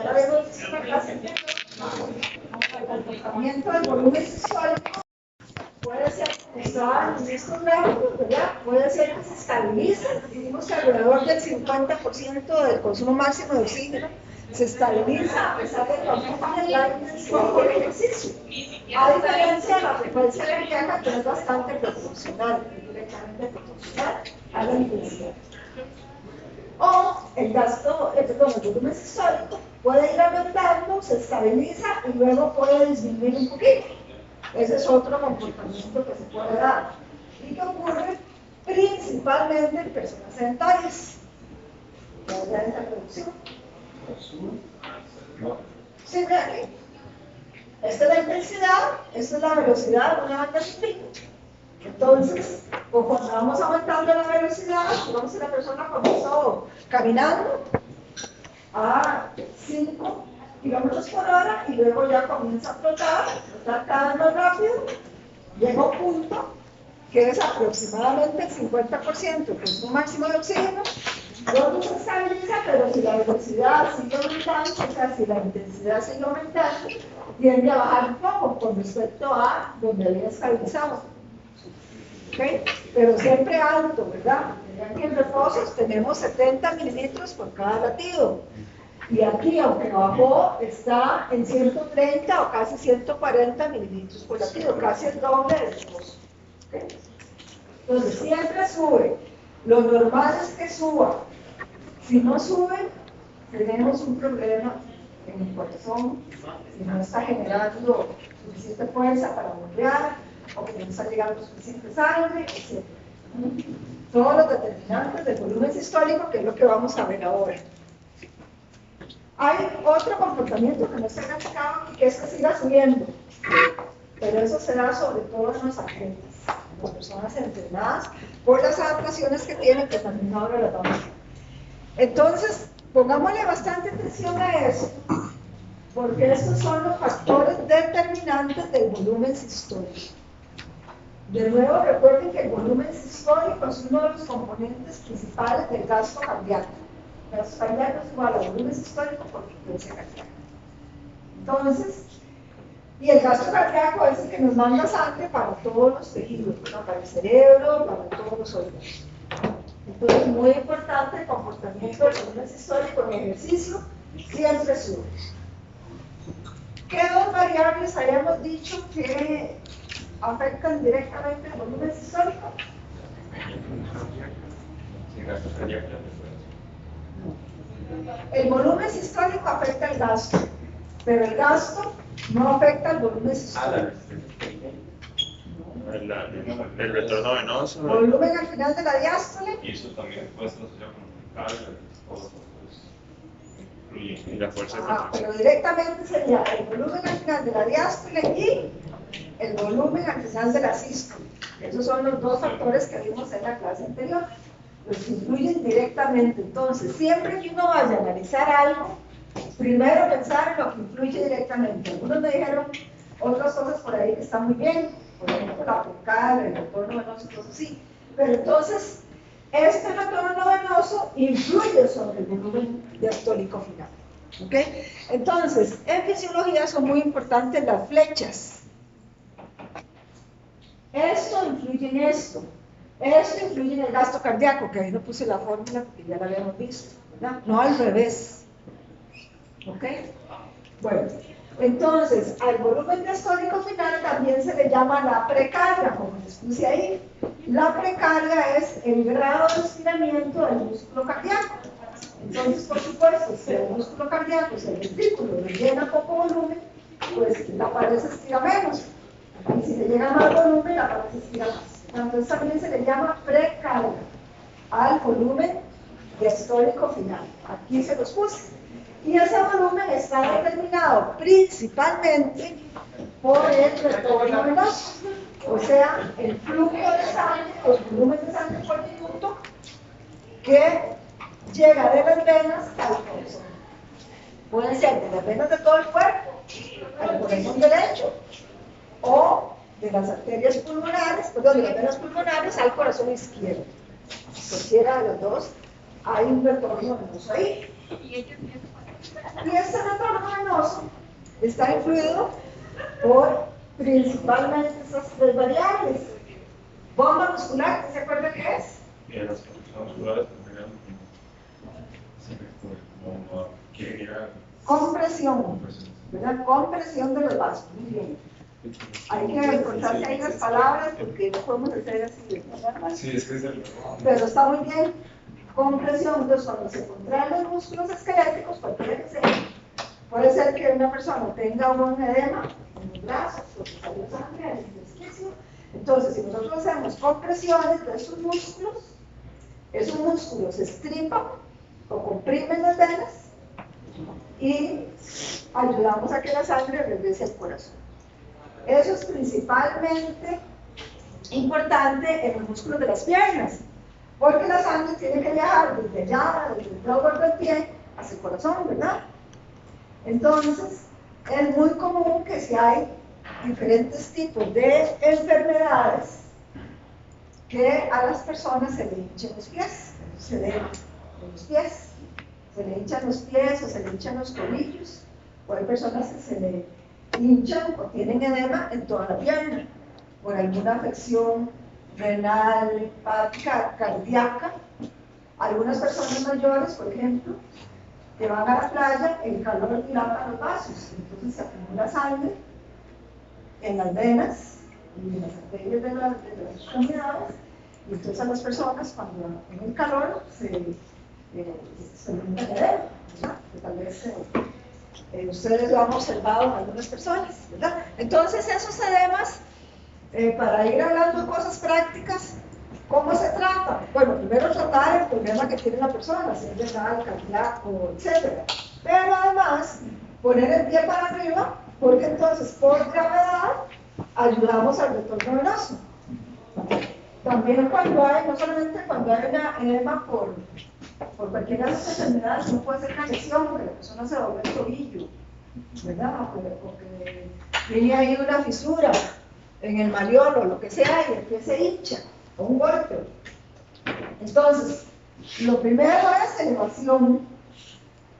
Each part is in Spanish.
ya lo habíamos visto en la clase anterior, el comportamiento del volumen sistólico puede ser, estaban en estos gráficos, ¿verdad? Puede ser que se estabilice, dijimos que alrededor del 50% del consumo máximo de oxígeno se estabiliza a pesar de que aumenta la intensidad por ejercicio. A diferencia de la frecuencia cardíaca, que es bastante proporcional, directamente proporcional a la intensidad. O el gasto, el volumen sistólico puede ir aumentando, se estabiliza y luego puede disminuir un poquito. Ese es otro comportamiento que se puede dar y que ocurre principalmente en personas sedentarias. ¿Ya esta producción? Sí, vean aquí. Esta es la intensidad, esta es la velocidad de una banda sin pico. Entonces, conforme vamos aumentando la velocidad, digamos que la persona comenzó caminando a 5 kilómetros por hora y luego ya comienza a flotar cada vez más rápido, llega a un punto que es aproximadamente el 50%, que es un máximo de oxígeno, luego se estabiliza, pero si la velocidad sigue aumentando, o sea, si la intensidad sigue aumentando, tiende a bajar un poco con respecto a donde había estabilizado. ¿Okay? Pero siempre alto, ¿verdad? Vean que en reposos tenemos 70 mililitros por cada latido. Y aquí, aunque bajó, está en 130 o casi 140 mililitros por latido, casi el doble del reposo. ¿Okay? Entonces, siempre sube. Lo normal es que suba. Si no sube, tenemos un problema en el corazón, si no está generando suficiente fuerza para bombear, o que no está llegando suficiente sangre, etc. Todos los determinantes del volumen sistólico, que es lo que vamos a ver ahora. Hay otro comportamiento que no está graficado aquí, que es que siga subiendo, pero eso se da sobre todo en los atletas, en las personas entrenadas, por las adaptaciones que tienen, que también ahora las vamos a ver. Entonces, pongámosle bastante atención a eso, porque estos son los factores determinantes del volumen sistólico. De nuevo, recuerden que el volumen sistólico es uno de los componentes principales del gasto cardíaco. El gasto cardíaco es igual al volumen sistólico por frecuencia cardíaca. Entonces, y el gasto cardíaco es el que nos manda sangre para todos los tejidos, ¿no? Para el cerebro, para todos los órganos. Entonces, muy importante el comportamiento del volumen sistólico en ejercicio, siempre sube. ¿Qué dos variables habíamos dicho que afectan directamente el volumen sistólico? El volumen sistólico afecta el gasto, pero el gasto no afecta el volumen sistólico. El retorno venoso. Volumen al final de la diástole. Y eso también puede estar asociado con carga, Y la fuerza de Pero directamente sería el volumen al final de la diástole y el volumen al final de la sístole. Esos son los dos factores que vimos en la clase anterior, los que influyen directamente. Entonces, siempre que uno vaya a analizar algo, primero pensar en lo que influye directamente. Algunos me dijeron otras cosas por ahí que están muy bien, por ejemplo, la focal, el retorno venoso, cosas así. Pero entonces, este retorno venoso influye sobre el volumen diastólico final. ¿Okay? Entonces, en fisiología son muy importantes las flechas. Esto influye en esto. Esto influye en el gasto cardíaco, que ahí no puse la fórmula porque ya la habíamos visto, ¿verdad? No al revés. ¿Ok? Bueno, entonces, al volumen diastólico final también se le llama la precarga, como les puse ahí. La precarga es el grado de estiramiento del músculo cardíaco. Entonces, por supuesto, si el músculo cardíaco, si el ventrículo le llena poco volumen, pues la pared se estira menos. Y si le llega más volumen, la pared se estira más. Entonces también se le llama precarga al volumen diastólico final. Aquí se los puse. Y ese volumen está determinado principalmente por el retorno venoso, o sea, el flujo de sangre, o el volumen de sangre por minuto que llega de las venas al corazón. Pueden ser de las venas de todo el cuerpo, al corazón derecho, o de las arterias pulmonares, perdón, de las venas pulmonares al corazón izquierdo. Cualquiera de los dos, hay un retorno venoso ahí. Y este retorno venoso está influido por principalmente esas tres variables. Bomba muscular, ¿se acuerda qué es? Y las musculares también como que era Compresión, ¿verdad? Compresión de los vasos, muy bien. Hay que encontrarse ahí las palabras porque no podemos hacer así, ¿verdad? sí, es que es el Pero está muy bien. Compresión, entonces cuando se contraen los músculos esqueléticos, cualquiera que sea, puede ser que una persona tenga un edema en los brazos, o que salió sangre en el intersticio. Entonces, si nosotros hacemos compresiones de esos músculos se estripan o comprimen las venas y ayudamos a que la sangre regrese al corazón. Eso es principalmente importante en los músculos de las piernas, porque la sangre tiene que viajar desde allá, desde el dedo gordo del pie, hacia el corazón, ¿verdad? Entonces, es muy común que si hay diferentes tipos de enfermedades, que a las personas se le hinchen los pies, se le hinchan los pies o se le hinchan los tobillos, o hay personas que se le hinchan o tienen edema en toda la pierna, por alguna afección renal, hepática, cardíaca. Algunas personas mayores, por ejemplo, que van a la playa, el calor dilata los vasos, entonces se acumula sangre en las venas y en las arterias de las extremidades, y entonces a las personas cuando en el calor se aumenta el edema, ¿verdad? Que tal vez ustedes lo han observado en algunas personas, ¿verdad? Entonces esos edemas, para ir hablando de cosas prácticas, ¿cómo se trata? Bueno, primero tratar el problema que tiene la persona, si es renal, cardíaco, etc. Pero además, poner el pie para arriba, porque entonces por gravedad ayudamos al retorno venoso. También cuando hay, no solamente cuando hay una edema por cualquiera de las enfermedades, no puede ser una lesión, porque la persona se dobló el tobillo, ¿verdad? Porque tiene ahí una fisura en el mariolo, lo que sea, y el pie se hincha, o un golpe. Entonces, lo primero es elevación,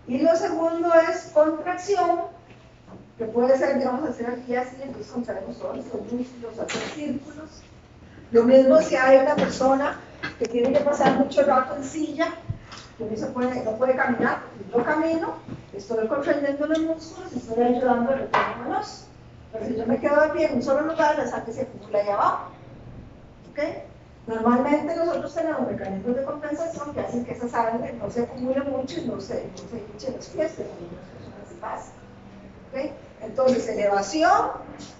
y lo segundo es contracción, que puede ser, digamos, hacer aquí así, entonces contraemos todos los músculos, hacer círculos. Lo mismo si hay una persona que tiene que pasar mucho rato en silla, que no puede caminar, yo camino, estoy contrayendo los músculos y estoy ayudando al retorno venoso. Pero si yo me quedo de pie en un solo lugar, la sangre se acumula ahí abajo. ¿Okay? Normalmente nosotros tenemos mecanismos de compensación que hacen que esa sangre no se acumule mucho y no se hinche los pies, pero en algunas personas se pasa. ¿Okay? Entonces, elevación,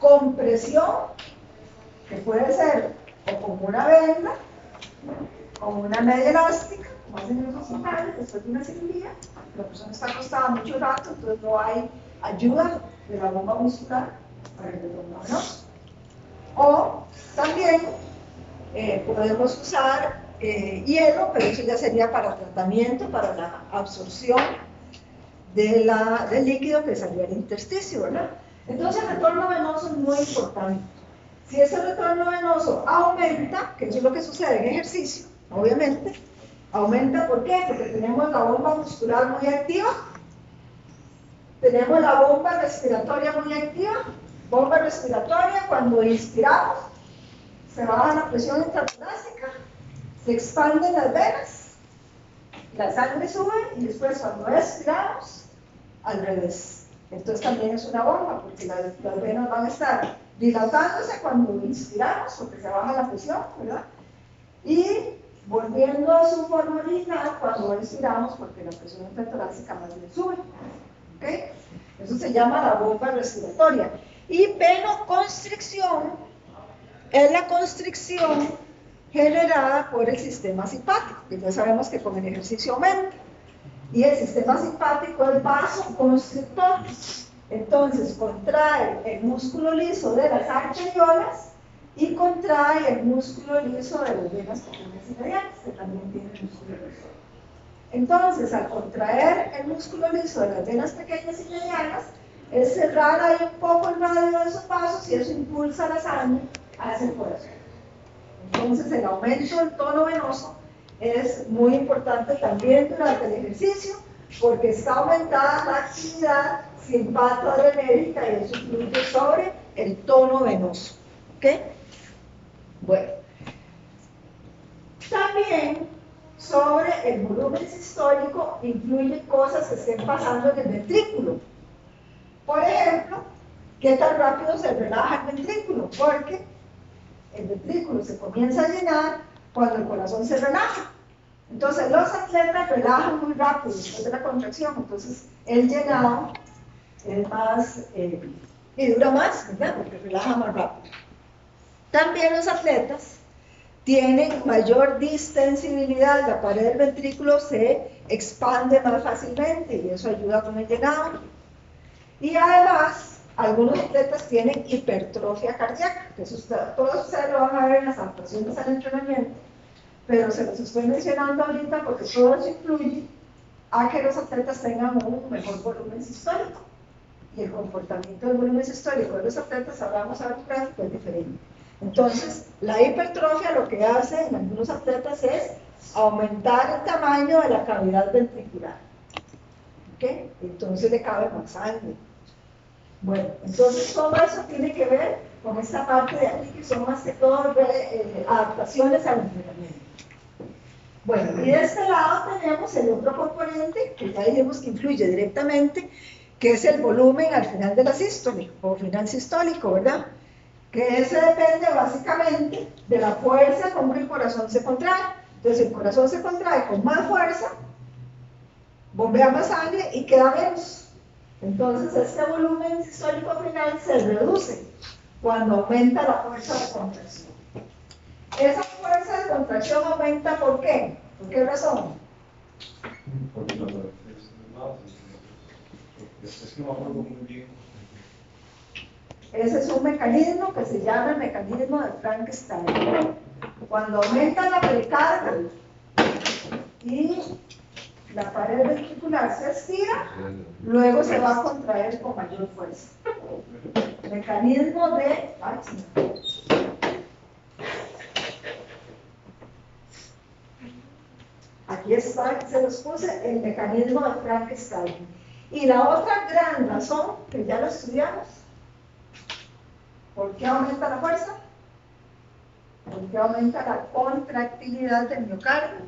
compresión, que puede ser o como una venda, como una media elástica, como hacen en los hospitales después de una cirugía. La persona está acostada mucho rato, entonces no hay ayuda de la bomba muscular para el retorno venoso. O también podemos usar hielo, pero eso ya sería para tratamiento, para la absorción del líquido que salió del intersticio, ¿verdad? Entonces el retorno venoso es muy importante. Si ese retorno venoso aumenta, que eso es lo que sucede en ejercicio, obviamente, aumenta, ¿por qué? Porque tenemos la bomba muscular muy activa, tenemos la bomba respiratoria muy activa. Bomba respiratoria, cuando inspiramos, se baja la presión intratorácica, se expanden las venas, la sangre sube y después cuando expiramos, al revés. Entonces también es una bomba, porque las venas van a estar dilatándose cuando inspiramos, porque se baja la presión, ¿verdad? Y volviendo a su forma original cuando expiramos, porque la presión intratorácica más bien sube. ¿Okay? Eso se llama la bomba respiratoria. Y venoconstricción es la constricción generada por el sistema simpático, que ya sabemos que con el ejercicio aumenta. Y el sistema simpático es vasoconstrictor. Entonces contrae el músculo liso de las arteriolas y contrae el músculo liso de las venas pequeñas y medianas, que también tienen músculo liso. Entonces, al contraer el músculo liso de las venas pequeñas y medianas, es cerrar ahí un poco el radio de esos vasos y eso impulsa la sangre hacia el corazón. Entonces, el aumento del tono venoso es muy importante también durante el ejercicio, porque está aumentada la actividad simpatoadrenérgica y eso influye sobre el tono venoso. ¿Ok? Bueno. También sobre el volumen sistólico influyen cosas que estén pasando en el ventrículo. Por ejemplo, qué tan rápido se relaja el ventrículo, porque el ventrículo se comienza a llenar cuando el corazón se relaja. Entonces los atletas relajan muy rápido después de la contracción, entonces el llenado es más y dura más, ¿verdad? Porque relaja más rápido. También los atletas tienen mayor distensibilidad, la pared del ventrículo se expande más fácilmente y eso ayuda con el llenado. Y además, algunos atletas tienen hipertrofia cardíaca, que eso todos ustedes lo van a ver en las adaptaciones al entrenamiento, pero se los estoy mencionando ahorita porque todo eso influye a que los atletas tengan un mejor volumen sistólico. Y el comportamiento del volumen sistólico de los atletas, hablamos ahora un gráfico, es diferente. Entonces, la hipertrofia lo que hace en algunos atletas es aumentar el tamaño de la cavidad ventricular. ¿Ok? Entonces le cabe más sangre. Bueno, entonces todo eso tiene que ver con esta parte de aquí, que son más que todo adaptaciones al entrenamiento. Bueno, y de este lado tenemos el otro componente, que ya dijimos que influye directamente, que es el volumen al final de la sístole, o final sistólico, ¿verdad? Que ese depende básicamente de la fuerza con que el corazón se contrae. Entonces el corazón se contrae con más fuerza, bombea más sangre y queda menos. Entonces este volumen sistólico final se reduce cuando aumenta la fuerza de contracción. Esa fuerza de contracción aumenta ¿por qué? ¿Por qué razón? Porque no, es que no me acuerdo muy bien. Ese es un mecanismo que se llama el mecanismo de Frankenstein. Cuando aumenta la precarga y la pared ventricular se estira, luego se va a contraer con mayor fuerza. Mecanismo de... Aquí está, se los puse, el mecanismo de Frankenstein. Y la otra gran razón, que ya lo estudiamos, ¿por qué aumenta la fuerza? ¿Por qué aumenta la contractilidad del miocardio?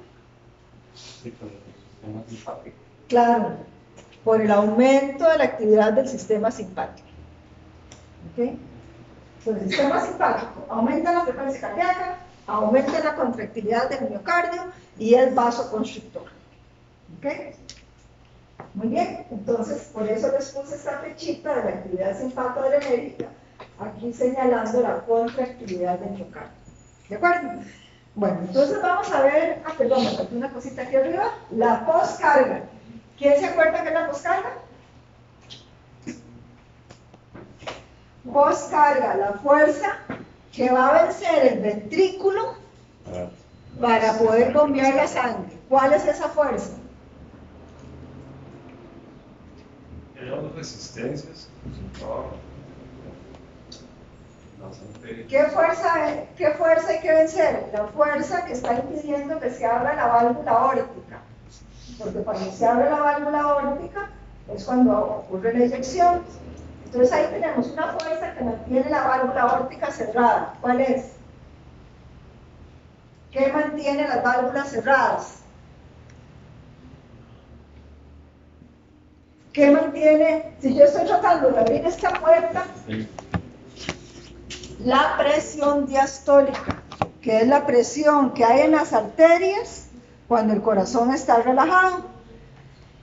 Sí, pero el sistema simpático. Claro, por el aumento de la actividad del sistema simpático. ¿Ok? Entonces, el sistema simpático aumenta la frecuencia cardíaca, aumenta la contractilidad del miocardio y es vasoconstrictor. ¿Ok? Muy bien, entonces por eso les puse esta flechita de la actividad simpatoadrenérgica, aquí señalando la contractilidad del miocardio. ¿De acuerdo? Bueno, entonces vamos a ver, perdón, me faltó una cosita aquí arriba, la poscarga. ¿Quién se acuerda qué es la poscarga? Poscarga, la fuerza que va a vencer el ventrículo para poder bombear la sangre. ¿Cuál es esa fuerza? Tenemos resistencias, sin trabajo. ¿Qué fuerza hay que vencer? La fuerza que está impidiendo que se abra la válvula aórtica. Porque cuando se abre la válvula aórtica es cuando ocurre la eyección. Entonces ahí tenemos una fuerza que mantiene la válvula aórtica cerrada. ¿Cuál es? ¿Qué mantiene las válvulas cerradas? ¿Qué mantiene? Si yo estoy tratando de abrir esta puerta, la presión diastólica, que es la presión que hay en las arterias cuando el corazón está relajado.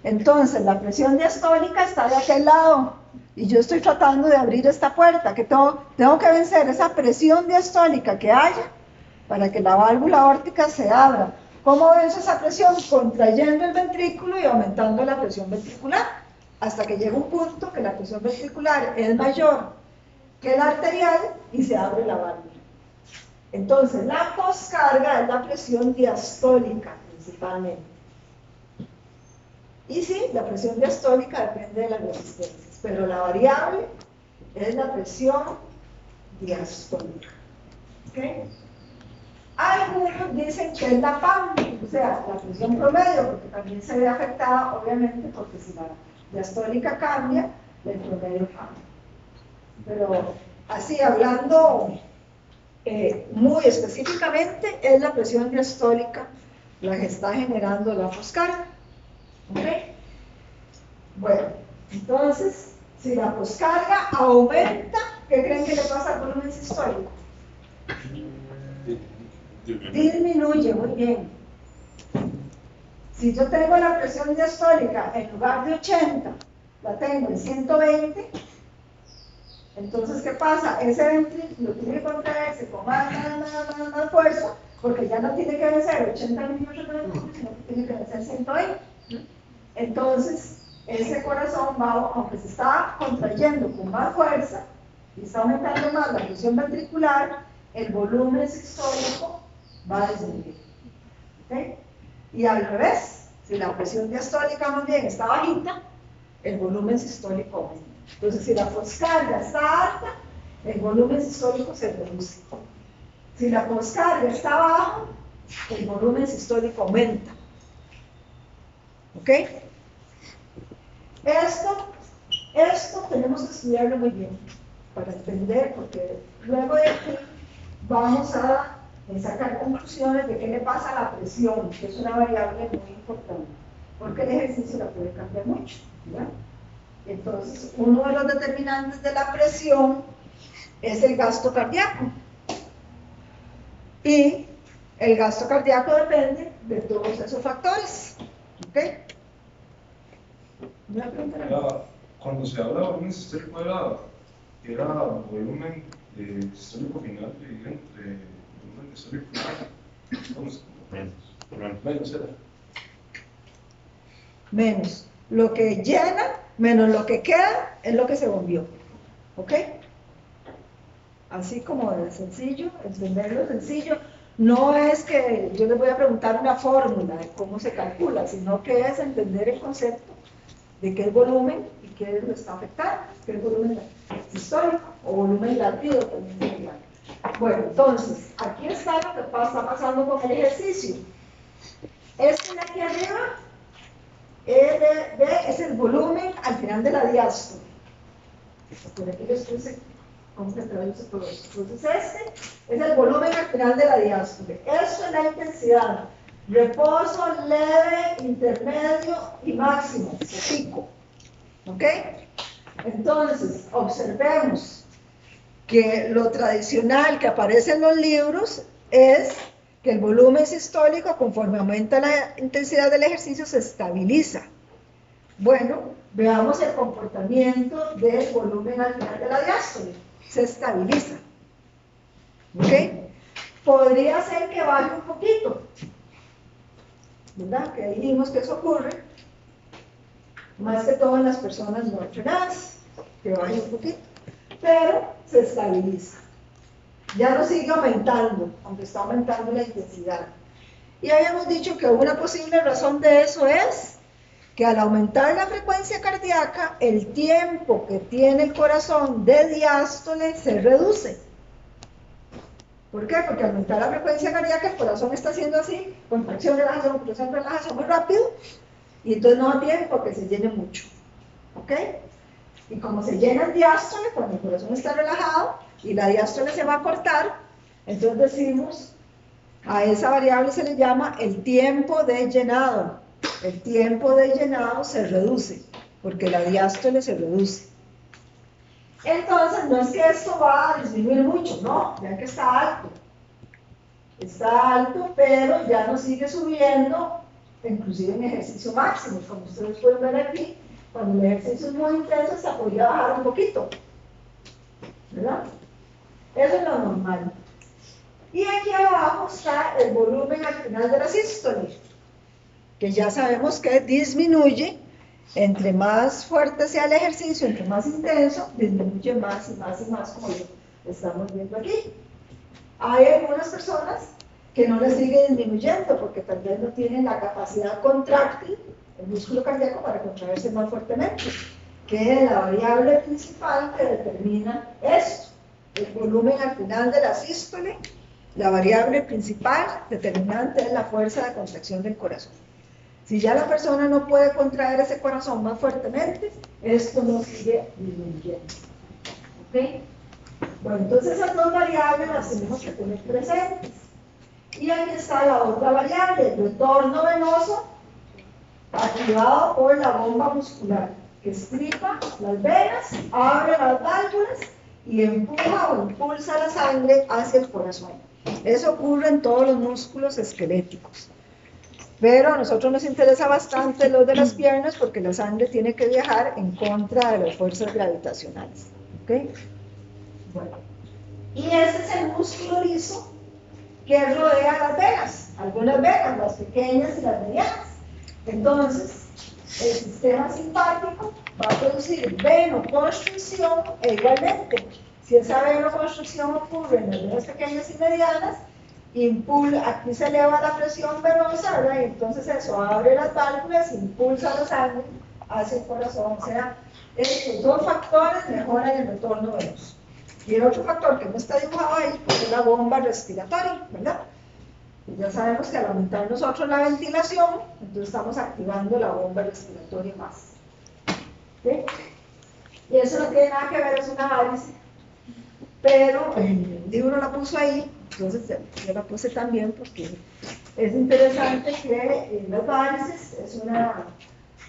Entonces la presión diastólica está de aquel lado y yo estoy tratando de abrir esta puerta, que tengo que vencer esa presión diastólica que haya para que la válvula aórtica se abra. ¿Cómo venzo esa presión? Contrayendo el ventrículo y aumentando la presión ventricular, hasta que llega un punto que la presión ventricular es mayor que la arterial y se abre la válvula. Entonces, la poscarga es la presión diastólica principalmente. Y sí, la presión diastólica depende de las resistencias, pero la variable es la presión diastólica. ¿Ok? Algunos dicen que es la PAM, o sea, la presión promedio, porque también se ve afectada, obviamente, porque si la diastólica cambia, el promedio cambia. Pero así, hablando muy específicamente, es la presión diastólica la que está generando la poscarga. ¿Ok? Bueno, entonces, si la poscarga aumenta, ¿qué creen que le pasa al volumen sistólico? Disminuye, muy bien. Si yo tengo la presión diastólica en lugar de 80, la tengo en 120, entonces, ¿qué pasa? Ese ventrículo tiene que contraerse con más fuerza, porque ya no tiene que vencer 80 milímetros de mercurio, sino que tiene que vencer 120. Entonces, ese corazón va, aunque se está contrayendo con más fuerza, y está aumentando más la presión ventricular, el volumen sistólico va a disminuir. ¿Okay? Y al revés, si la presión diastólica más bien está bajita, el volumen sistólico aumenta. Entonces, si la poscarga está alta, el volumen sistólico se reduce. Si la poscarga está baja, el volumen sistólico aumenta. ¿Ok? Esto tenemos que estudiarlo muy bien para entender, porque luego de aquí vamos a sacar conclusiones de qué le pasa a la presión, que es una variable muy importante, porque el ejercicio la puede cambiar mucho, ¿ya? Entonces, uno de los determinantes de la presión es el gasto cardíaco. Y el gasto cardíaco depende de todos esos factores. ¿Ok? ¿Una pregunta? Cuando se habla de volumen sistólico, era volumen sistólico final dividido entre volumen sistólico final. Menos era. Menos. Lo que llena menos lo que queda es lo que se bombió. ¿Ok? Así como de sencillo, entenderlo sencillo. No es que yo les voy a preguntar una fórmula de cómo se calcula, sino que es entender el concepto de qué es volumen y qué lo está afectando, qué es volumen sistólico o volumen latido también se llama. Bueno, entonces, aquí está lo que está pasando con el ejercicio. Este de aquí arriba es el volumen al final de la diástole. Por aquí les puse concentrados por eso. Entonces este es el volumen al final de la diástole. Esto es la intensidad. Reposo, leve, intermedio y máximo, o pico. ¿Ok? Entonces, observemos que lo tradicional que aparece en los libros es que el volumen sistólico, conforme aumenta la intensidad del ejercicio, se estabiliza. Bueno, veamos el comportamiento del volumen al final de la diástole. Se estabiliza. ¿Ok? Podría ser que baje un poquito, ¿verdad? Que dijimos que eso ocurre, más que todo en las personas no entrenadas, que baje un poquito, pero se estabiliza. Ya no sigue aumentando, aunque está aumentando la intensidad. Y habíamos dicho que una posible razón de eso es que al aumentar la frecuencia cardíaca, el tiempo que tiene el corazón de diástole se reduce. ¿Por qué? Porque al aumentar la frecuencia cardíaca, el corazón está haciendo así, contracción, relajación muy rápido, y entonces no da tiempo que se llene mucho. ¿Ok? Y como se llena el diástole, cuando el corazón está relajado y la diástole se va a cortar, entonces decimos, a esa variable se le llama el tiempo de llenado. El tiempo de llenado se reduce, porque la diástole se reduce. Entonces, no es que esto va a disminuir mucho, no, ya que está alto. Está alto, pero ya no sigue subiendo, inclusive en ejercicio máximo, como ustedes pueden ver aquí. Cuando el ejercicio es muy intenso, se podría bajar un poquito, ¿verdad? Eso es lo normal. Y aquí abajo está el volumen al final de la sístole, que ya sabemos que disminuye, entre más fuerte sea el ejercicio, entre más intenso, disminuye más y más y más, como lo estamos viendo aquí. Hay algunas personas que no les sigue disminuyendo, porque tal vez no tienen la capacidad contráctil, el músculo cardíaco, para contraerse más fuertemente, que es la variable principal que determina esto, el volumen al final de la sístole La variable principal determinante es la fuerza de contracción del corazón. Si ya la persona no puede contraer ese corazón más fuertemente, esto no sigue disminuyendo. ¿Ok? Bueno, entonces esas dos variables las tenemos que tener presentes. Y aquí está la otra variable, el retorno venoso activado por la bomba muscular, que estripa las venas, abre las válvulas y empuja o impulsa la sangre hacia el corazón. Eso ocurre en todos los músculos esqueléticos. Pero a nosotros nos interesa bastante los de las piernas porque la sangre tiene que viajar en contra de las fuerzas gravitacionales. ¿Ok? Bueno. Y ese es el músculo liso que rodea las venas, algunas venas, las pequeñas y las medianas. Entonces, el sistema simpático va a producir venoconstricción e igualmente, si esa venoconstricción ocurre en las venas pequeñas y medianas, aquí se eleva la presión venosa, ¿verdad? Y entonces eso abre las válvulas, impulsa la sangre hacia el corazón. O sea, estos dos factores mejoran el retorno venoso. Y el otro factor que no está dibujado ahí pues es la bomba respiratoria, ¿verdad? Y ya sabemos que al aumentar nosotros la ventilación, entonces estamos activando la bomba respiratoria más. ¿Sí? Y eso no tiene nada que ver, es una varice. Pero el libro la puso ahí, entonces yo la puse también porque es interesante que las varices es una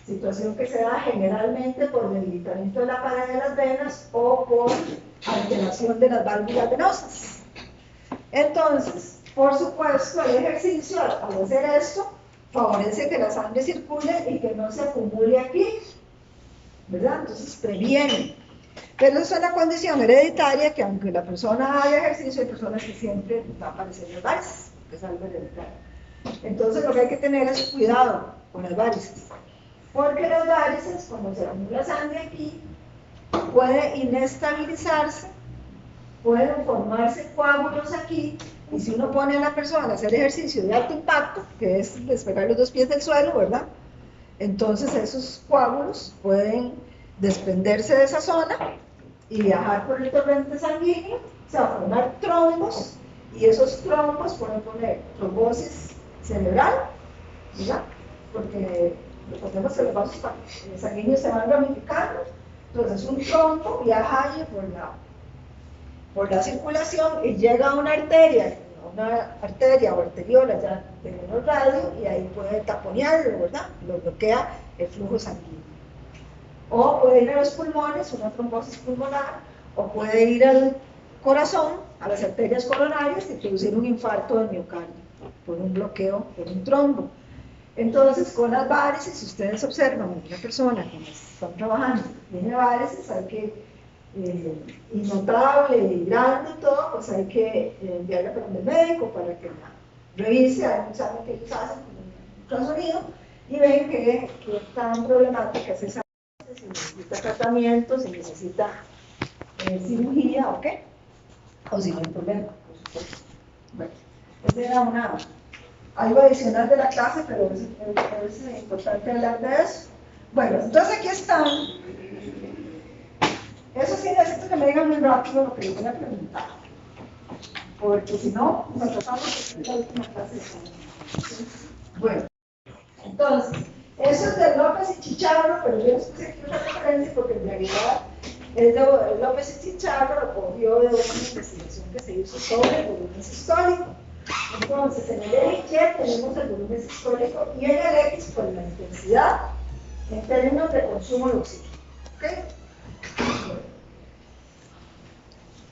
situación que se da generalmente por debilitamiento de la pared de las venas o por alteración de las válvulas venosas. Entonces, por supuesto, el ejercicio, al hacer esto, favorece que la sangre circule y que no se acumule aquí, ¿verdad? Entonces, previene. Pero es una condición hereditaria que aunque la persona haga ejercicio, hay personas que siempre va a aparecer las varices, que es algo hereditario. Entonces, lo que hay que tener es cuidado con las varices. Porque las varices, cuando se acumula sangre aquí, puede inestabilizarse, pueden formarse coágulos aquí, y si uno pone a la persona a hacer ejercicio de alto impacto, que es despegar los dos pies del suelo, ¿verdad? Entonces esos coágulos pueden desprenderse de esa zona y viajar por el torrente sanguíneo, o sea, formar trombos, y esos trombos pueden poner trombosis cerebral, ¿verdad? Porque recordemos que los vasos sanguíneos se van ramificando, entonces un trombo viaja ahí por la circulación y llega a una arteria o arteriola ya de menor radio y ahí puede taponearlo, ¿verdad? Lo bloquea el flujo sanguíneo. O puede ir a los pulmones, una trombosis pulmonar, o puede ir al corazón, a las arterias coronarias y producir un infarto del miocardio por un bloqueo, por un trombo. Entonces, con las varices, si ustedes observan una persona que están trabajando, tiene varices, hay que innotable y grande y todo, pues hay que enviarla para el médico para que la revise. Hay un examen que ellos hacen con un ultrasonido y ven que tan problemática es esa, si necesita tratamiento, si necesita cirugía o qué, o si no hay problema, por supuesto. Bueno, esa era algo adicional de la clase, pero es importante hablar de eso. Bueno, entonces aquí están. Eso sí necesito que me digan muy rápido lo que les voy a preguntar, porque si no, nos tratamos de la última clase. Bueno, entonces, eso es de López y Chicharro, pero yo les puse aquí una referencia porque en realidad es de López y Chicharro, lo cogió de una investigación que se hizo sobre el volumen sistólico. Entonces, en el L y tenemos el volumen sistólico y en el X, pues la intensidad en términos de consumo de oxígeno. ¿Okay?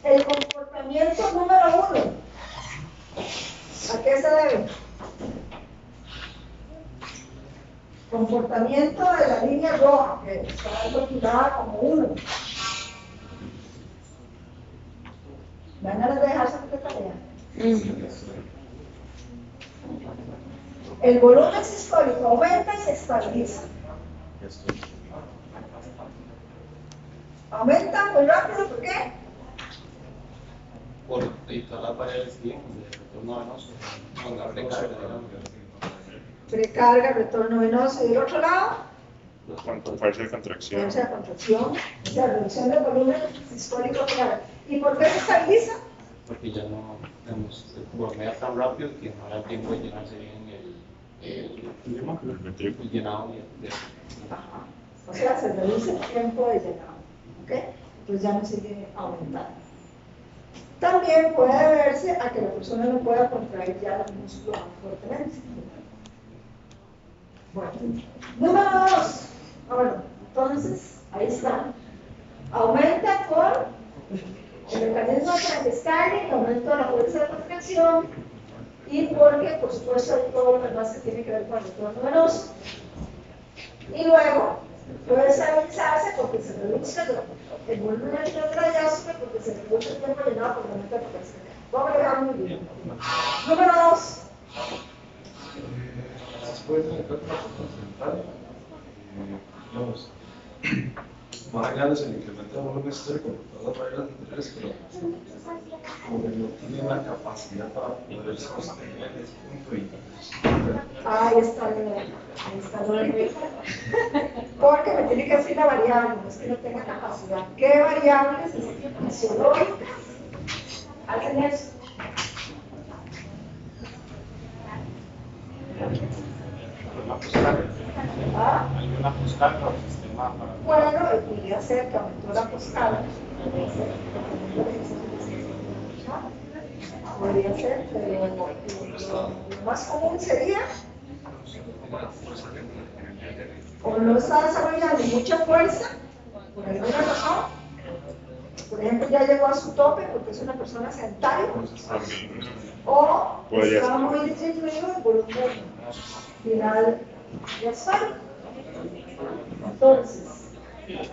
El comportamiento número 1, ¿a qué se debe? Comportamiento de la línea roja, que está rotulada como 1. ¿Dan ganas de dejarse de tarea? El volumen sistólico aumenta y se estabiliza. Aumenta muy rápido, ¿por qué? Por evitar la pared del de retorno venoso, con la precarga, Precarga, retorno venoso. ¿Y del otro lado? Con fuerza de contracción. Fuerza de contracción, o sea, reducción del volumen sistólico real. ¿Y por qué se estabiliza? porque ya no se bromea tan rápido que no da tiempo de llenarse bien el llenado de Ajá. O sea, se reduce el tiempo de llenado. ¿Ok? Entonces ya no sigue aumentando. También puede deberse a que la persona no pueda contraer ya los músculos más fuertemente. Bueno, número 2. Bueno, entonces, ahí está. Aumenta por el mecanismo de descarga, aumento de la fuerza de contracción y porque, por supuesto, hay todo lo demás que tiene que ver con el retorno venoso. Y luego puede estabilizarse porque se reduce el volumen del diástole, porque se reduce el tiempo llenado por el aumento de la presión. Vamos a dejar muy bien. Número 2. Después de la cálculo central, digamos, más allá de se incrementa el volumen sistólico por todas las barreras anteriores, pero como que no tiene la capacidad para poder sostener ese punto y Ahí está lo de porque me tiene que decir la variable, no es que no tenga capacidad. ¿Qué variables fisiológicas hacen eso? ¿Ah? Hay una postal para el sistema para. Bueno, podría ser que aumentó la postal. Podría ser, pero lo más común sería o no está desarrollando mucha fuerza por alguna razón. Por ejemplo, ya llegó a su tope porque es una persona sedentaria, o Podría está ser. muy disminuido el volumen final diastólico. Entonces,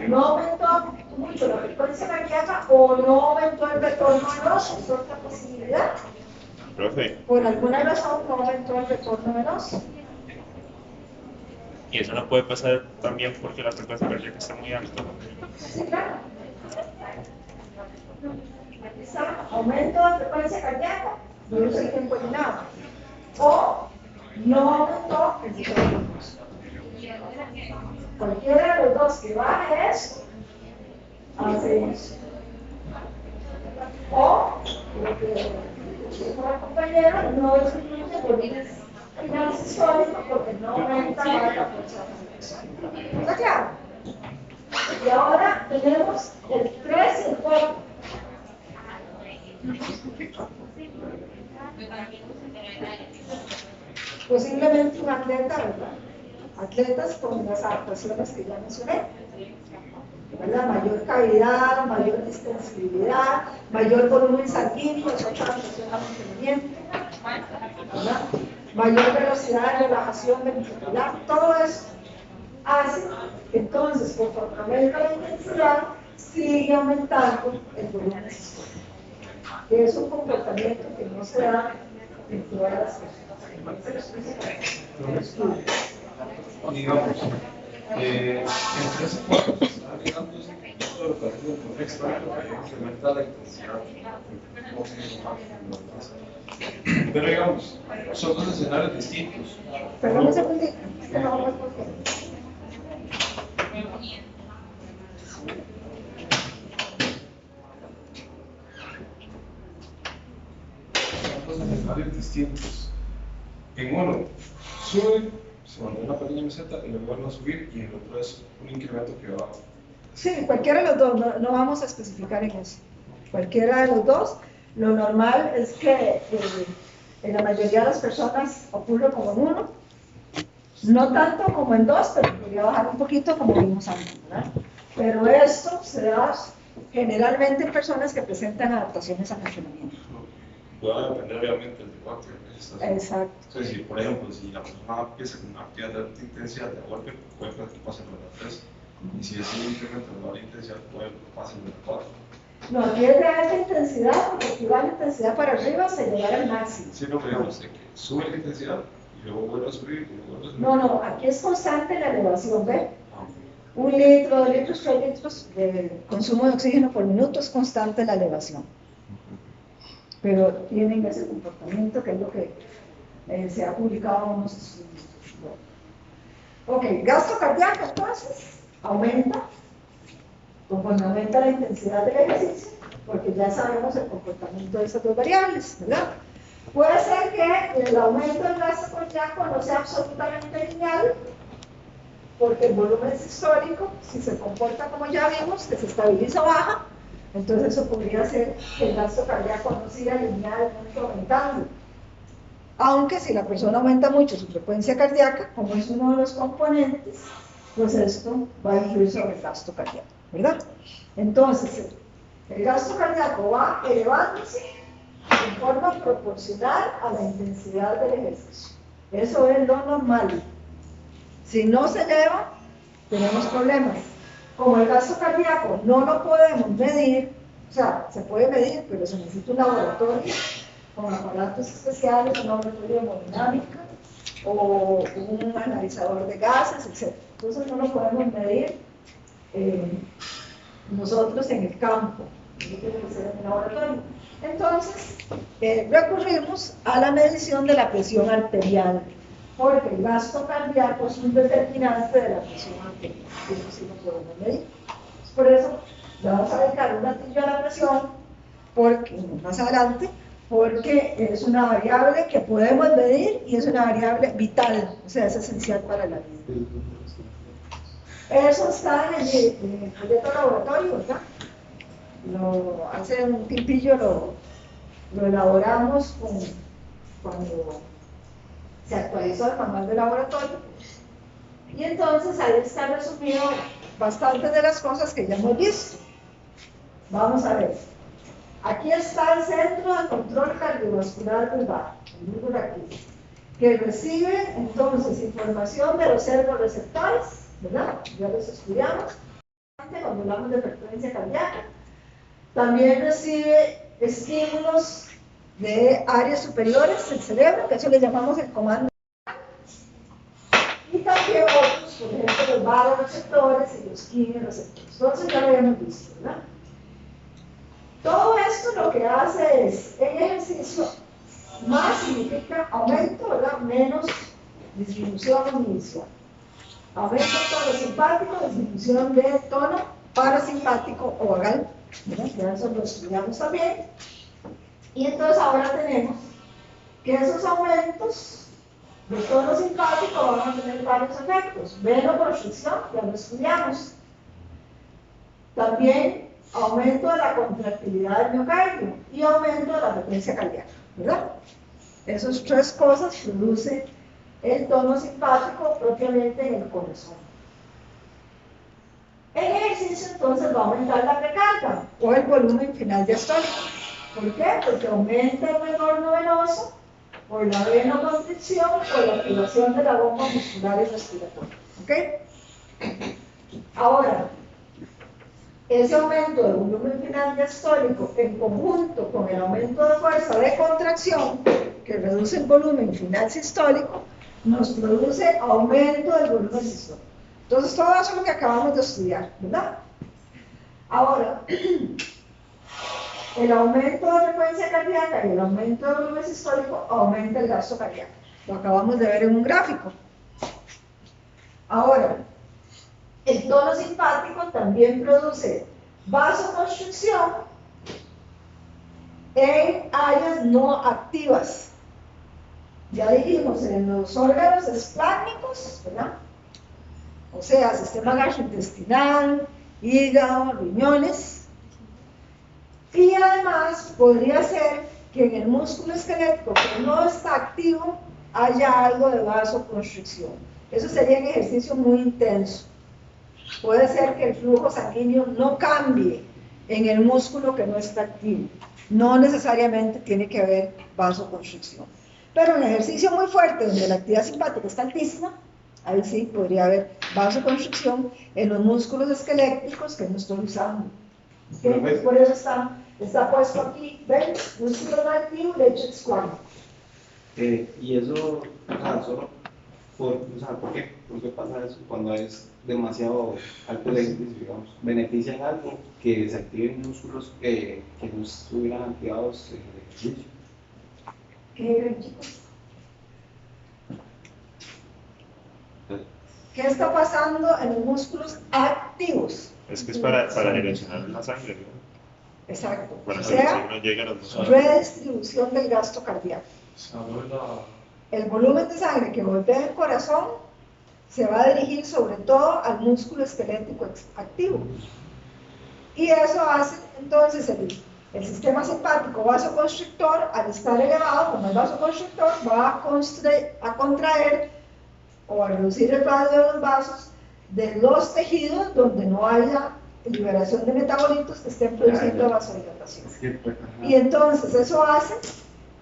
no aumentó mucho la frecuencia cardíaca o no aumentó el retorno venoso, es otra posibilidad. Profe, Por alguna razón no aumentó el retorno venoso. y eso no puede pasar también porque la frecuencia cardíaca está muy alta. Sí, claro. Aquí está, aumento de frecuencia cardíaca, reduce el tiempo llenado. O no aumentó el retorno venoso. Cualquiera de los dos que baje eso, hace eso. O, lo que dijo el compañero, no disminuye el volumen final sistólico porque no aumenta la fuerza de contracción. ¿Está claro? Y ahora tenemos el 3 y el 4. Posiblemente un atleta, ¿verdad? Atletas con las adaptaciones que ya mencioné, ¿verdad? Mayor cavidad, mayor distensibilidad, mayor volumen sanguíneo, es otra adaptación al mantenimiento, ¿verdad? Mayor velocidad de relajación ventricular, todo eso hace que entonces, conforme aumenta la intensidad, sigue aumentando el volumen sistólico, que es un comportamiento que no se da en todas las personas. digamos, en 3 y 4 se está agregando ese conjunto de rotación con extra que incrementa la intensidad. Pero digamos, son dos escenarios distintos. Perdón un segundito, es que no vamos a escoger. Son dos escenarios distintos. En uno, sube, se mantiene una pequeña meseta y luego vuelve a subir, y en el otro es un incremento que va. Sí, cualquiera de los dos, no vamos a especificar en eso. Cualquiera de los dos, lo normal es que en la mayoría de las personas ocurre como en uno, no tanto como en dos, pero podría bajar un poquito como vimos antes, ¿verdad? Pero esto se da generalmente en personas que presentan adaptaciones al entrenamiento. Puede depender obviamente del deporte. Exacto. Entonces, si, por ejemplo, si la persona empieza con una actividad de alta intensidad de golpe, puede que pase por la 3. Y si es un incremento de baja intensidad, puede que pase por la 4. No, aquí es de alta intensidad, porque si va la intensidad para arriba se llegará al máximo. Sí, no, pero digamos de que sube la intensidad y luego vuelve a subir y luego vuelve a subir. No, aquí es constante la elevación, ¿ve? Ah, 1 litro, 2 litros, 3 litros de consumo de oxígeno por minuto es constante la elevación. Pero tienen ese comportamiento que es lo que se ha publicado en unos estudios. Ok, gasto cardíaco entonces aumenta conforme aumenta la intensidad del ejercicio porque ya sabemos el comportamiento de esas dos variables, ¿verdad? Puede ser que el aumento del gasto cardíaco no sea absolutamente lineal, porque el volumen es histórico, si se comporta como ya vimos, que se estabiliza o baja, entonces eso podría ser que el gasto cardíaco no siga linealmente aumentando. Aunque si la persona aumenta mucho su frecuencia cardíaca, como es uno de los componentes, pues esto va a influir sobre el gasto cardíaco, ¿verdad? Entonces, el gasto cardíaco va elevándose en forma proporcional a la intensidad del ejercicio. Eso es lo normal. Si no se eleva, tenemos problemas. Como el gasto cardíaco no lo podemos medir, o sea, se puede medir, pero se necesita un laboratorio con aparatos especiales, un laboratorio de hemodinámica o un analizador de gases, etc. Entonces no lo podemos medir nosotros en el campo, eso tiene que ser en el laboratorio. Entonces, recurrimos a la medición de la presión arterial, porque el gasto cardíaco es un determinante de la presión arterial, eso sí lo podemos medir. Por eso, le vamos a dedicar un ratillo a la presión, porque, más adelante, porque es una variable que podemos medir y es una variable vital, o sea, es esencial para la vida. Eso está en el proyecto laboratorio, ¿verdad? Hace un tiempillo lo elaboramos cuando se actualizó el manual de laboratorio. Y entonces ahí está resumido bastantes de las cosas que ya hemos visto. Vamos a ver. Aquí está el Centro de Control Cardiovascular del Bajo, el número aquí, que recibe entonces información de los servorreceptores, ¿verdad? Ya los estudiamos cuando hablamos de frecuencia cardíaca. También recibe estímulos de áreas superiores del cerebro, que eso le llamamos el comando. Y también otros, por ejemplo, los vasoreceptores y los quimioreceptores. Entonces ya lo habíamos visto, ¿verdad? Todo esto lo que hace es, en ejercicio, más significa aumento, ¿verdad? Menos disminución inicial. Aumento del tono simpático, disminución del tono parasimpático o vagal, ¿verdad? Ya eso lo estudiamos también. Y entonces ahora tenemos que esos aumentos de tono simpático van a tener varios efectos. Venoconstricción, ya lo estudiamos. También aumento de la contractilidad del miocardio y aumento de la frecuencia cardíaca, ¿verdad? Esas tres cosas producen el tono simpático propiamente en el corazón. En ejercicio entonces va a aumentar la precarga o el volumen final diastólico. ¿Por qué? Porque aumenta el retorno venoso por la venoconstricción o la activación de la bomba muscular y respiratoria. ¿Ok? Ahora, ese aumento del volumen final diastólico en conjunto con el aumento de fuerza de contracción que reduce el volumen final sistólico nos produce aumento del volumen sistólico. Entonces todo eso es lo que acabamos de estudiar, ¿verdad? Ahora, el aumento de frecuencia cardíaca y el aumento del volumen sistólico aumenta el gasto cardíaco. Lo acabamos de ver en un gráfico. Ahora, el tono simpático también produce vasoconstricción en áreas no activas. Ya dijimos, en los órganos esplácnicos, ¿verdad? O sea, sistema gastrointestinal, hígado, riñones. Y además podría ser que en el músculo esquelético que no está activo haya algo de vasoconstricción. Eso sería un ejercicio muy intenso. Puede ser que el flujo sanguíneo no cambie en el músculo que no está activo. No necesariamente tiene que haber vasoconstricción. Pero en ejercicio muy fuerte, donde la actividad simpática está altísima, ahí sí podría haber vasoconstricción en los músculos esqueléticos que no estoy usando. ¿Okay? Por eso está puesto aquí, ¿ven? Músculo no activo, leche squat. Y eso, o sea, solo ¿por qué? ¿Por qué pasa eso cuando es demasiado alto el índice, digamos? ¿Beneficia en algo que se activen músculos que no estuvieran activados en el ejercicio? ¿Qué creen, chicos? ¿Qué está pasando en los músculos activos? Es que es para direccionar la sangre, ¿no? Exacto. Para O que sea, no llegue a los dos. redistribución del gasto cardíaco. Saluda. El volumen de sangre que golpea el corazón se va a dirigir sobre todo al músculo esquelético activo. Y eso hace entonces el sistema simpático vasoconstrictor, al estar elevado, como el vasoconstrictor, va a contraer o a reducir el radio de los vasos de los tejidos donde no haya liberación de metabolitos que estén produciendo vasodilatación. Y entonces eso hace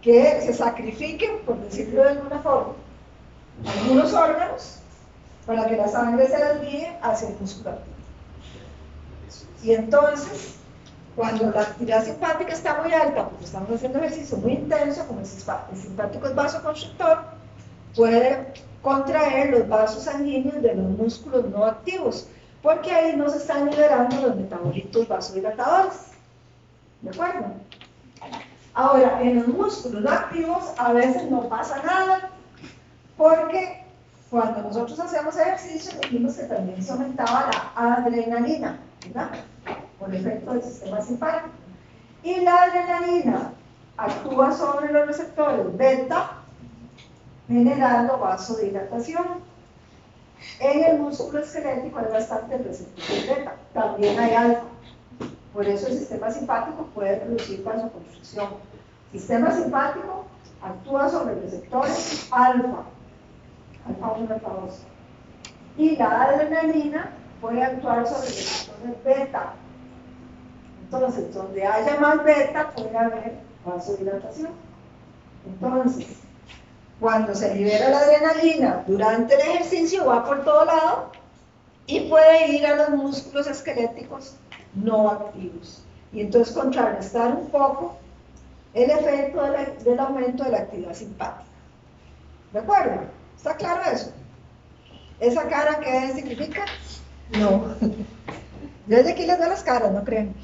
que se sacrifiquen, por decirlo de alguna forma, algunos órganos para que la sangre se desvíe hacia el músculo activo. Y entonces, cuando la actividad simpática está muy alta, porque estamos haciendo ejercicio muy intenso, como el simpático es vasoconstrictor, puede contraer los vasos sanguíneos de los músculos no activos, porque ahí no se están liberando los metabolitos vasodilatadores. ¿De acuerdo? Ahora, en los músculos no activos a veces no pasa nada, porque cuando nosotros hacemos ejercicio dijimos que también se aumentaba la adrenalina, ¿verdad? Por efecto del sistema simpático. Y la adrenalina actúa sobre los receptores beta, generando vasodilatación. En el músculo esquelético hay bastantes receptores beta, también hay alfa. Por eso el sistema simpático puede producir vasoconstricción. El sistema simpático actúa sobre receptores alfa, alfa 1, alfa 2. Y la adrenalina puede actuar sobre receptores beta. Entonces, donde haya más beta, puede haber vasodilatación. Entonces, cuando se libera la adrenalina durante el ejercicio, va por todo lado y puede ir a los músculos esqueléticos no activos. Y entonces contrarrestar un poco el efecto del aumento de la actividad simpática. ¿De acuerdo? ¿Está claro eso? ¿Esa cara qué significa? No. Yo desde aquí les doy las caras, no creen.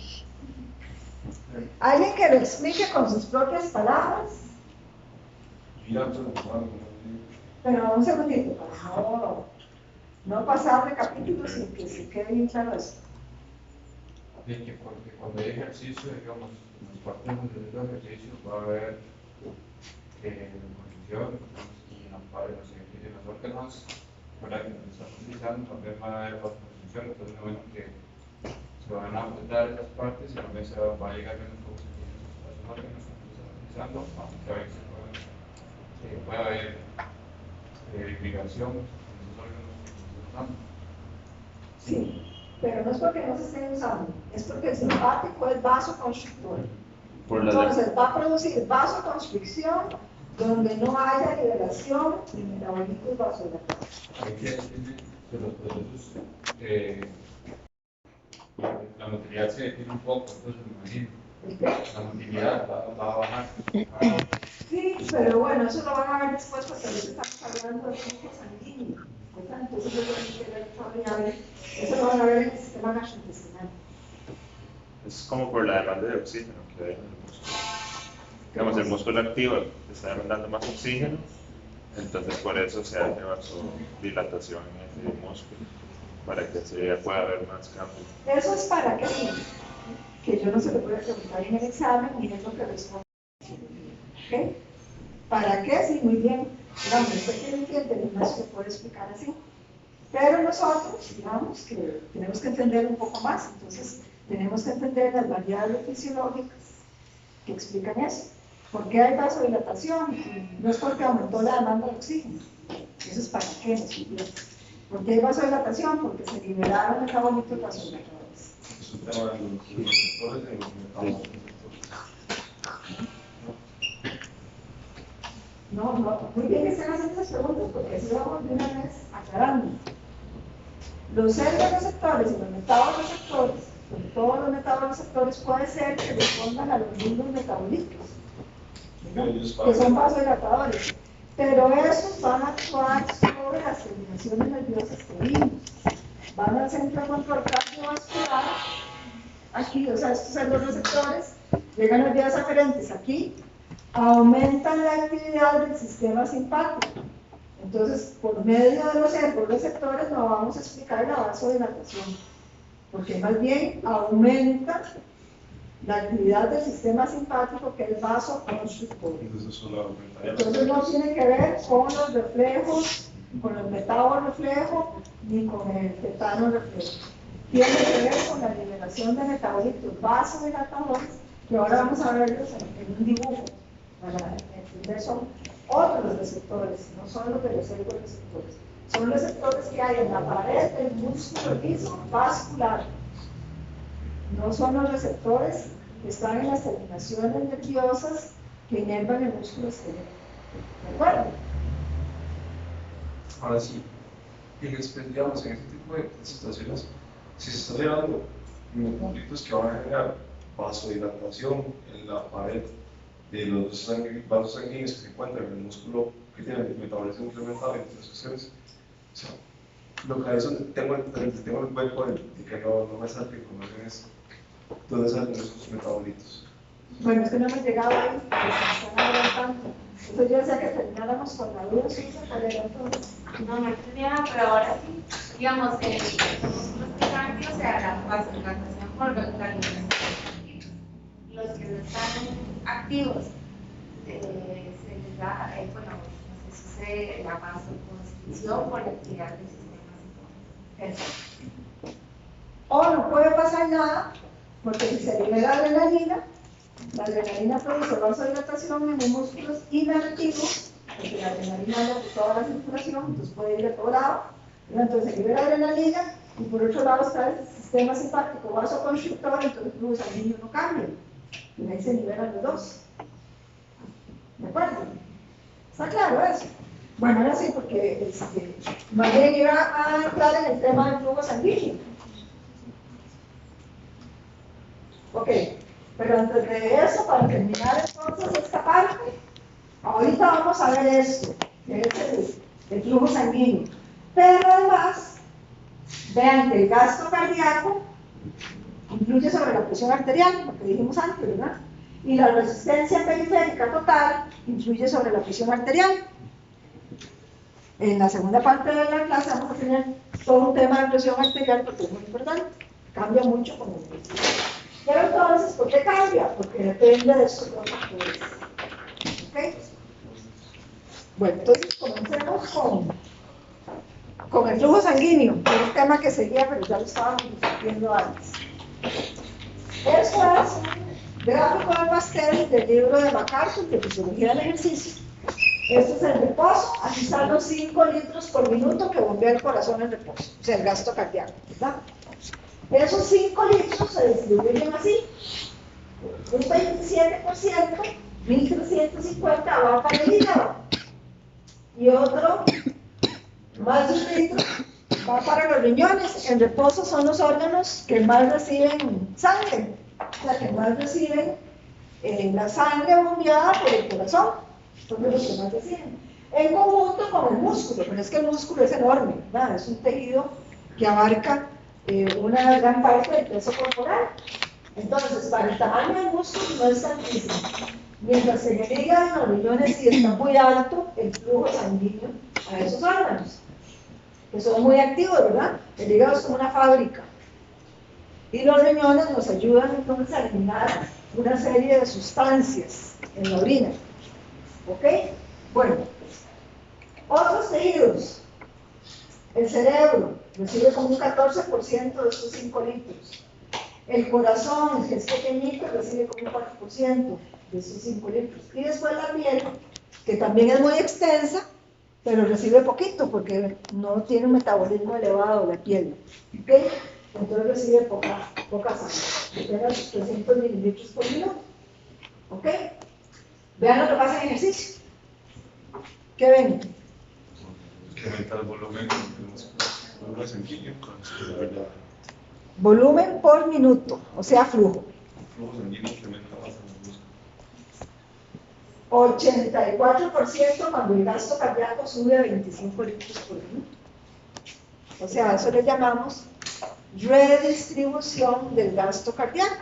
¿Alguien que lo explique con sus propias palabras? Pero un segundito, para no pasar de capítulos sin que se quede bien claro eso. De que porque cuando hay ejercicio, digamos, en las partes donde hay ejercicio va a haber condición y en los órganos para que nos estamos utilizando también va a haber condición, entonces me imagino que se van a aumentar esas partes y también se va a llegar menos cómo se tienen esos órganos que nos estamos utilizando, aunque a veces puede haber irrigación en esos órganos que nos estamos usando. Sí, pero no es porque no se estén usando, es porque el simpático es vasoconstrictor. Entonces va a producir vasoconstricción donde no haya liberación de metabolitos vasodilatadores. Hay que decir que los procesos, la motilidad se detiene un poco, entonces me imagino. La motilidad va a bajar. Sí, pero bueno, eso lo van a ver después porque ahorita estamos hablando de flujo sanguíneo. Entonces eso lo van a ver en el sistema gastrointestinal. Es como por la demanda de oxígeno que hay en el músculo. Digamos, el músculo activo está demandando más oxígeno, entonces por eso se hace vasodilatación en ese músculo, para que se pueda haber más cambios. Eso es para que sí, que yo no se lo voy a preguntar en el examen y es lo que responde. ¿Okay? ¿Para qué? Sí, muy bien. Digamos, usted que entiende, el gimnasio se puede explicar así. Pero nosotros, digamos, que tenemos que entender un poco más, entonces tenemos que entender las variables fisiológicas que explican eso. ¿Por qué hay vasodilatación? No es porque aumentó la demanda de oxígeno. Eso es para qué, ¿no? ¿Por qué hay vasodilatación? Porque se liberaron metabolitos vasodilatadores. Es un tema de los receptores de los metabolitos. No, muy bien que estén haciendo esas preguntas, porque así vamos de una vez aclarando. Los servorreceptores y los metaborreceptores, sobre todo los metaborreceptores, puede ser que respondan a los mismos metabolitos, ¿no? Que son vasodilatadores, pero esos van a actuar sobre las terminaciones nerviosas que vimos. Van al centro de control cardiovascular, aquí, o sea, estos servorreceptores llegan a las vías aferentes aquí, aumentan la actividad del sistema simpático. Entonces, por medio de los servorreceptores no vamos a explicar la vasodilatación, porque más bien aumenta la actividad del sistema simpático, que es vasoconstrictor. Entonces eso lo aumentaría. Entonces no tiene que ver con los reflejos, con el metaborreflejo, ni con el tetano reflejo. Tiene que ver con la liberación de metabolitos vasodilatadores, que ahora vamos a verlos en un dibujo, para entender son otros receptores, no son los de los receptores. Son receptores que hay en la pared del músculo liso vascular. No son los receptores que están en las terminaciones nerviosas que inervan el músculo esquelético. ¿De acuerdo? Ahora sí, digamos, en este tipo de situaciones, si se está generando metabolitos que van a generar vasodilatación en la pared de los vasos sanguíneos que se encuentran en el músculo que tiene el metabolismo incrementado en estas secciones, o sea, lo que hay es donde tengo el hueco de que no me salga información es dónde salen esos metabolitos. Bueno, es que no hemos llegado ahí, porque se están adelantando. Entonces yo decía que termináramos con la duda suya, ¿cuál era entonces? No, no tenía, pero ahora sí, digamos, los músculos picantes, o sea, la vasodilatación por la liberación de lípidos. Los que no están activos, se les da, bueno, no sé si la vasoconstricción por la actividad del sistema simpático. O no puede pasar nada, porque si se libera adrenalina, la adrenalina produce vasodilatación en los músculos inactivos, porque la adrenalina es toda la circulación, entonces puede ir de todo lado. Entonces se libera adrenalina y por otro lado está el sistema simpático vasoconstrictor, entonces el flujo sanguíneo no cambia. Y ahí se liberan los dos. ¿De acuerdo? ¿Está claro eso? Bueno, ahora sí, porque más bien iba a entrar en el tema del flujo sanguíneo. Ok, pero antes de eso, para terminar entonces esta parte, ahorita vamos a ver esto, que es el flujo sanguíneo. Pero además, vean que el gasto cardíaco influye sobre la presión arterial, lo que dijimos antes, ¿verdad? Y la resistencia periférica total influye sobre la presión arterial. En la segunda parte de la clase vamos a tener todo un tema de presión arterial porque es muy importante, cambia mucho con el tiempo. Pero entonces, ¿por qué cambia? Porque depende de estos dos factores. ¿Ok? Bueno, entonces comencemos con el flujo sanguíneo, que es el tema que seguía, pero ya lo estábamos discutiendo antes. Esto es un gráfico de pastel del libro de MacArthur de Fisiología del Ejercicio. Esto es el reposo, aquí están los 5 litros por minuto que bombea el corazón en reposo, o sea, el gasto cardíaco, ¿verdad? Esos 5 litros se distribuyen así. Un 27%, 1.350 va para el hígado. Y otro, más de 1 litro, va para los riñones. En reposo son los órganos que más reciben sangre. O sea, que más reciben la sangre bombeada por el corazón. Son de los que más reciben. En conjunto con el músculo, pero es que el músculo es enorme, ¿verdad? Es un tejido que abarca una gran parte del peso corporal. Entonces, para el tamaño del músculo no es tantísimo. Mientras que en el hígado, en los riñones sí está muy alto el flujo sanguíneo a esos órganos, que son muy activos, ¿verdad? El hígado es como una fábrica. Y los riñones nos ayudan entonces a eliminar una serie de sustancias en la orina. ¿Ok? Bueno, otros tejidos. El cerebro recibe como un 14% de estos 5 litros. El corazón, que es pequeñito, recibe como un 4% de esos 5 litros. Y después la piel, que también es muy extensa, pero recibe poquito porque no tiene un metabolismo elevado la piel. ¿Ok? Entonces recibe poca sangre, apenas 300 mililitros por minuto. ¿Ok? Vean lo que pasa en ejercicio. ¿Qué ven? Que aumenta el volumen sanguíneo. Volumen por minuto, o sea, flujo. El flujo sanguíneo incrementa más en el músculo. 84% cuando el gasto cardíaco sube a 25 litros por minuto. O sea, eso le llamamos redistribución del gasto cardíaco.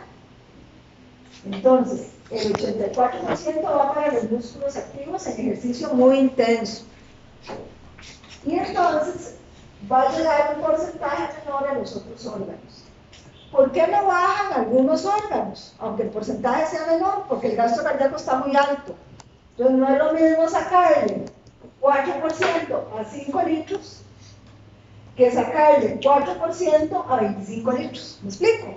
Entonces, el 84% va para los músculos activos en ejercicio muy intenso. Y entonces va a llegar un porcentaje menor a los otros órganos. ¿Por qué no bajan algunos órganos? Aunque el porcentaje sea menor, porque el gasto cardíaco está muy alto. Entonces no es lo mismo sacarle 4% a 5 litros que sacarle 4% a 25 litros. ¿Me explico?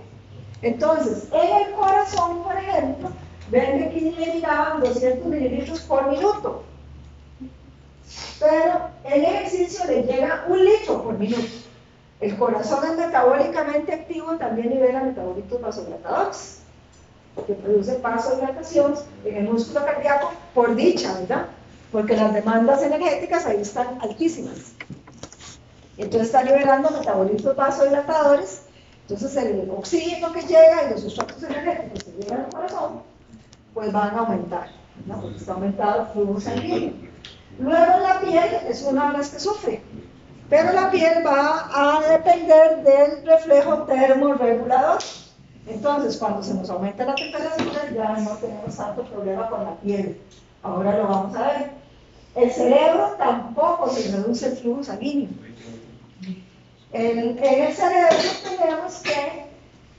Entonces, en el corazón, por ejemplo, ven que aquí le llegaban 200 mililitros por minuto. Pero en ejercicio le llega 1 litro por minuto. El corazón es metabólicamente activo, también libera metabolitos vasodilatadores, que produce vasodilatación en el músculo cardíaco, por dicha, ¿verdad? Porque las demandas energéticas ahí están altísimas. Entonces está liberando metabolitos vasodilatadores, entonces el oxígeno que llega y los sustratos energéticos que llegan al corazón, pues van a aumentar, ¿no? Porque está aumentado el flujo sanguíneo. Luego la piel es una de las que sufre, pero la piel va a depender del reflejo termorregulador. Entonces, cuando se nos aumenta la temperatura, ya no tenemos tanto problema con la piel. Ahora lo vamos a ver. El cerebro tampoco se reduce el flujo sanguíneo. En el cerebro tenemos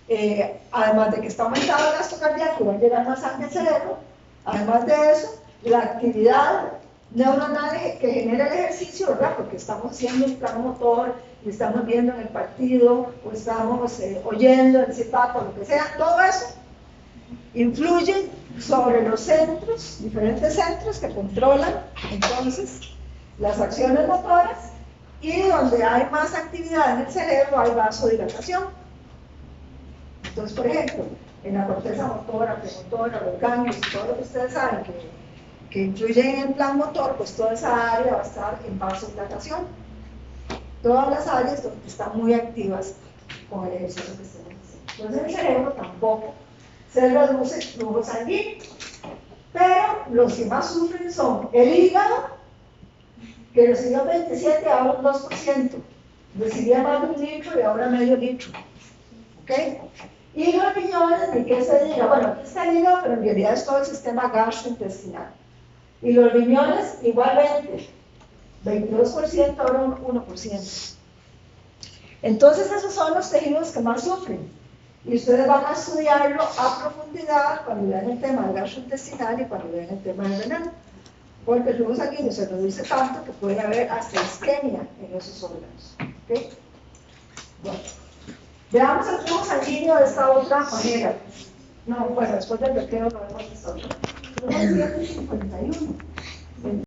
que, además de que está aumentado el gasto cardíaco, va a llegar más sangre al cerebro. Además de eso, la actividad neuronal que genera el ejercicio, ¿verdad? Porque estamos haciendo un plan motor, y estamos viendo en el partido, o estamos oyendo el citato, lo que sea, todo eso influye sobre los centros, diferentes centros que controlan entonces las acciones motoras, y donde hay más actividad en el cerebro hay vasodilatación. Entonces, por ejemplo, en la corteza motora, premotora, los ganglios, todo lo que ustedes saben que influyen en el plan motor, pues toda esa área va a estar en vasodilatación. Todas las áreas donde están muy activas con el ejercicio que estamos haciendo. Entonces el cerebro tampoco se reduce el flujo sanguíneo. Pero los que más sufren son el hígado, que recibió 27, ahora un 2%. Recibía más de 1 litro y ahora medio litro. ¿Ok? Y los riñones, ni qué se diga, bueno, aquí está el hígado, pero en realidad es todo el sistema gastrointestinal. Y los riñones, igualmente, 22%, ahora un 1%. Entonces, esos son los tejidos que más sufren. Y ustedes van a estudiarlo a profundidad cuando vean el tema del gastrointestinal y cuando vean el tema del renal. Porque el flujo sanguíneo se reduce tanto que puede haber hasta isquemia en esos órganos. ¿Okay? Bueno, veamos el flujo sanguíneo de esta otra manera. No, bueno, después del recreo lo vemos de esta otra. 151.